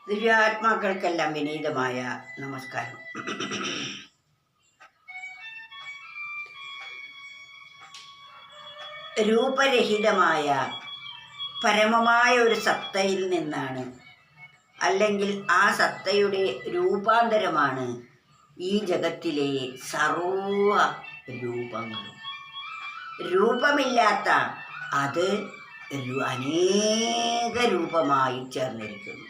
ദിവ്യാത്മാക്കൾക്കെല്ലാം വിനീതമായ നമസ്കാരം. രൂപരഹിതമായ പരമമായ ഒരു സത്തയിൽ നിന്നാണ്, അല്ലെങ്കിൽ ആ സത്തയുടെ രൂപാന്തരമാണ് ഈ ജഗത്തിലെ സർവ രൂപങ്ങളും. രൂപമില്ലാത്ത അത് അനേക രൂപമായി ചേർന്നിരിക്കുന്നു.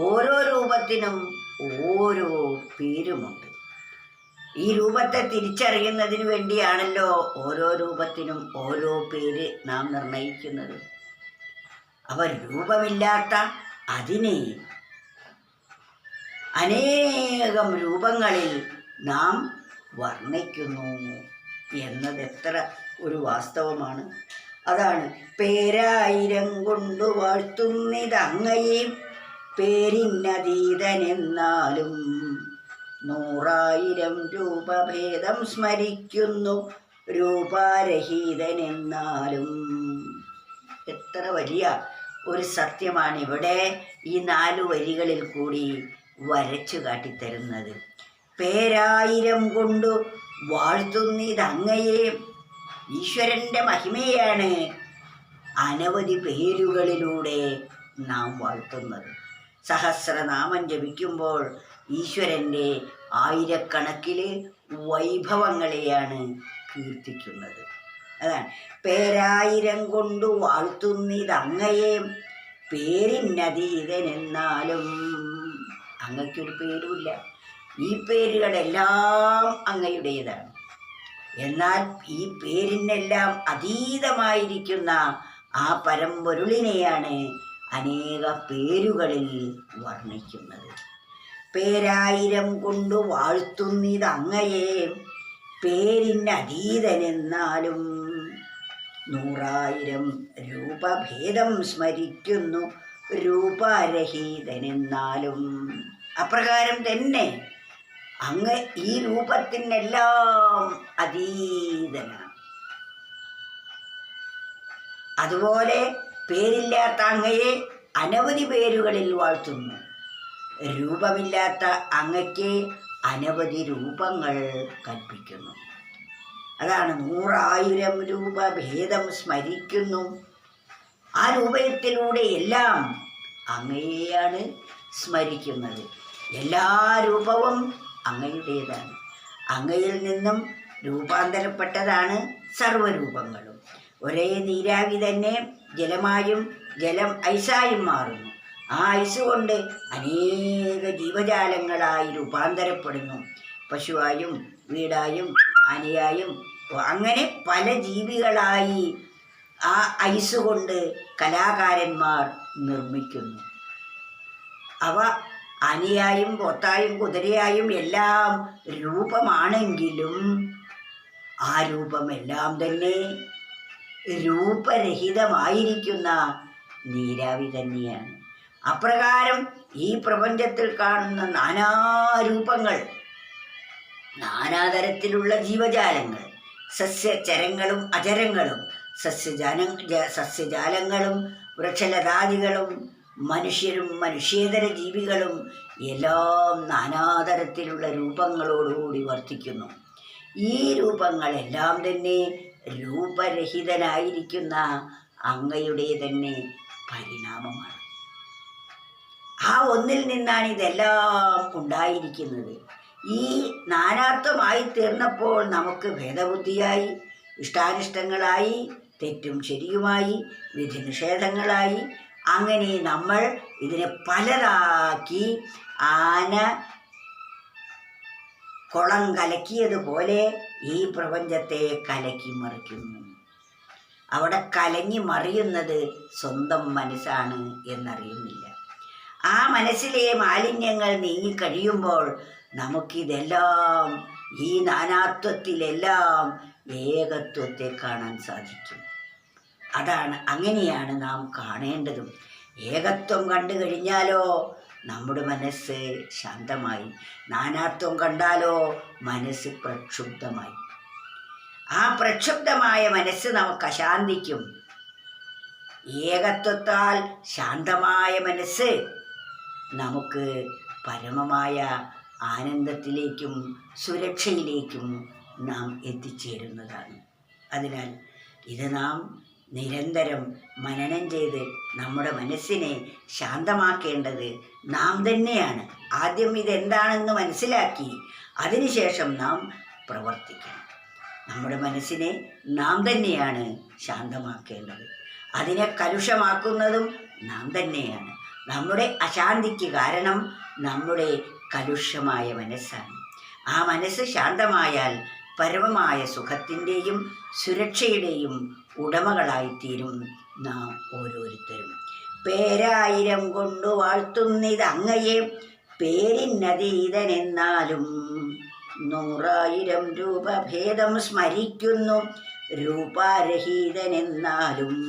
ഓരോ രൂപത്തിനും ഓരോ പേരുമുണ്ട്. ഈ രൂപത്തെ തിരിച്ചറിയുന്നതിന് വേണ്ടിയാണല്ലോ ഓരോ രൂപത്തിനും ഓരോ പേര് നാം നിർണയിക്കുന്നത്. അവർ രൂപമില്ലാത്ത അതിനെ അനേകം രൂപങ്ങളിൽ നാം വർണ്ണിക്കുന്നു എന്നത് എത്ര ഒരു വാസ്തവമാണ്. അതാണ് പേരായിരം കൊണ്ടു വാഴ്ത്തുന്നിതങ്ങയെ, പേരിന്നതീതനെന്നാലും 100,000 രൂപഭേദം സ്മരിക്കുന്നു രൂപരഹിതനെന്നാലും. എത്ര വലിയ ഒരു സത്യമാണ് ഇവിടെ ഈ 4 വരികളിൽ കൂടി വരച്ചു കാട്ടിത്തരുന്നത്. പേരായിരം കൊണ്ടു വാഴ്ത്തുന്നിതങ്ങയെ, ഈശ്വരൻ്റെ മഹിമയാണ് അനവധി പേരുകളിലൂടെ നാം വാഴ്ത്തുന്നത്. സഹസ്രനാമം ജപിക്കുമ്പോൾ ഈശ്വരൻ്റെ ആയിരക്കണക്കിന് വൈഭവങ്ങളെയാണ് കീർത്തിക്കുന്നത്. അതാണ് പേരായിരം കൊണ്ടു വാഴ്ത്തുന്നിതങ്ങയെ, പേരിന്നതീതനെന്നാലും. അങ്ങയ്ക്കൊരു പേരുമില്ല. ഈ പേരുകളെല്ലാം അങ്ങയുടേതാണ്. എന്നാൽ ഈ പേരിനെല്ലാം അതീതമായിരിക്കുന്ന ആ പരമ്പൊരുളിനെയാണ് അനേക പേരുകളിൽ വർണ്ണിക്കുന്നത്. പേരായിരം കൊണ്ടു വാഴ്ത്തുന്നിതങ്ങയെ, പേരിന്നതീതനെന്നാലും 100,000 രൂപഭേദം സ്മരിക്കുന്നു രൂപരഹിതനെന്നാലും. അപ്രകാരം തന്നെ അങ്ങ് ഈ രൂപത്തിനെല്ലാം അതീതനാണ്. അതുപോലെ പേരില്ലാത്ത അങ്ങയെ അനവധി പേരുകളിൽ വാഴ്ത്തുന്നു. രൂപമില്ലാത്ത അങ്ങയ്ക്ക് അനവധി രൂപങ്ങൾ കൽപ്പിക്കുന്നു. അതാണ് 100,000 രൂപഭേദം സ്മരിക്കുന്നു. ആ രൂപത്തിലൂടെ എല്ലാം അങ്ങയെയാണ് സ്മരിക്കുന്നത്. എല്ലാ രൂപവും അങ്ങയുടേതാണ്. അങ്ങയിൽ നിന്നും രൂപാന്തരപ്പെട്ടതാണ് സർവരൂപങ്ങളും. ഒരേ നീരാവി തന്നെ ജലമായും ജലം ഐസായും മാറുന്നു. ആ ഐസ് കൊണ്ട് അനേക ജീവജാലങ്ങളായി രൂപാന്തരപ്പെടുന്നു. പശുവായും വീടായും ആനയായും അങ്ങനെ പല ജീവികളായി ആ ഐസ് കൊണ്ട് കലാകാരന്മാർ നിർമ്മിക്കുന്നു. അവ ആനയായും പോത്തായും കുതിരയായും എല്ലാം രൂപമാണെങ്കിലും ആ രൂപമെല്ലാം തന്നെ രൂപരഹിതമായിരിക്കുന്ന നീരാവി തന്നെയാണ്. അപ്രകാരം ഈ പ്രപഞ്ചത്തിൽ കാണുന്ന നാനാരൂപങ്ങൾ, നാനാതരത്തിലുള്ള ജീവജാലങ്ങൾ, സസ്യചരങ്ങളും അചരങ്ങളും, സസ്യജാലങ്ങളും വൃക്ഷലതാദികളും മനുഷ്യരും മനുഷ്യേതര ജീവികളും എല്ലാം നാനാതരത്തിലുള്ള രൂപങ്ങളോടുകൂടി വർത്തിക്കുന്നു. ഈ രൂപങ്ങളെല്ലാം തന്നെ രൂപരഹിതനായിരിക്കുന്ന അങ്ങയുടെ തന്നെ പരിണാമമാണ്. ആ ഒന്നിൽ നിന്നാണ് ഇതെല്ലാം ഉണ്ടായിരിക്കുന്നത്. ഈ നാനാത്വമായി തീർന്നപ്പോൾ നമുക്ക് ഭേദബുദ്ധിയായി, ഇഷ്ടാനിഷ്ടങ്ങളായി, തെറ്റും ശരിയുമായി, വിധി നിഷേധങ്ങളായി, അങ്ങനെ നമ്മൾ ഇതിനെ പലതാക്കി ആന കുളം കലക്കിയതുപോലെ ഈ പ്രപഞ്ചത്തെ കലക്കി മറിക്കുന്നു. അവിടെ കലങ്ങി മറിയുന്നത് സ്വന്തം മനസ്സാണ് എന്നറിയുന്നില്ല. ആ മനസ്സിലെ മാലിന്യങ്ങൾ നീങ്ങിക്കഴിയുമ്പോൾ നമുക്കിതെല്ലാം, ഈ നാനാത്വത്തിലെല്ലാം ഏകത്വത്തെ കാണാൻ സാധിക്കും. അങ്ങനെയാണ് നാം കാണേണ്ടതും. ഏകത്വം കണ്ടു കഴിഞ്ഞാലോ നമ്മുടെ മനസ്സ് ശാന്തമായി, നാനാത്വം കണ്ടാലോ മനസ്സ് പ്രക്ഷുബ്ധമായി. ആ പ്രക്ഷുബ്ധമായ മനസ്സ് നമുക്ക് അശാന്തിക്കും. ഏകത്വത്താൽ ശാന്തമായ മനസ്സ് നമുക്ക് പരമമായ ആനന്ദത്തിലേക്കും സുരക്ഷയിലേക്കും നാം എത്തിച്ചേരുന്നതാണ്. അതിനാൽ ഇത് നാം നിരന്തരം മനനം ചെയ്ത് നമ്മുടെ മനസ്സിനെ ശാന്തമാക്കേണ്ടത് നാം തന്നെയാണ്. ആദ്യം ഇതെന്താണെന്ന് മനസ്സിലാക്കി അതിനുശേഷം നാം പ്രവർത്തിക്കണം. നമ്മുടെ മനസ്സിനെ നാം തന്നെയാണ് ശാന്തമാക്കേണ്ടത്. അതിനെ കലുഷമാക്കുന്നതും നാം തന്നെയാണ്. നമ്മുടെ അശാന്തിക്ക് കാരണം നമ്മുടെ കലുഷമായ മനസ്സാണ്. ആ മനസ്സ് ശാന്തമായാൽ പരമമായ സുഖത്തിൻ്റെയും സുരക്ഷയുടെയും ഉടമകളായിത്തീരും നാം ഓരോരുത്തരും. പേരായിരം കൊണ്ടു വാഴ്ത്തുന്നിതങ്ങയെ പേരിനതീതനെന്നാലും 100,000 രൂപ ഭേദം സ്മരിക്കുന്നു രൂപാരഹിതനെന്നാലും.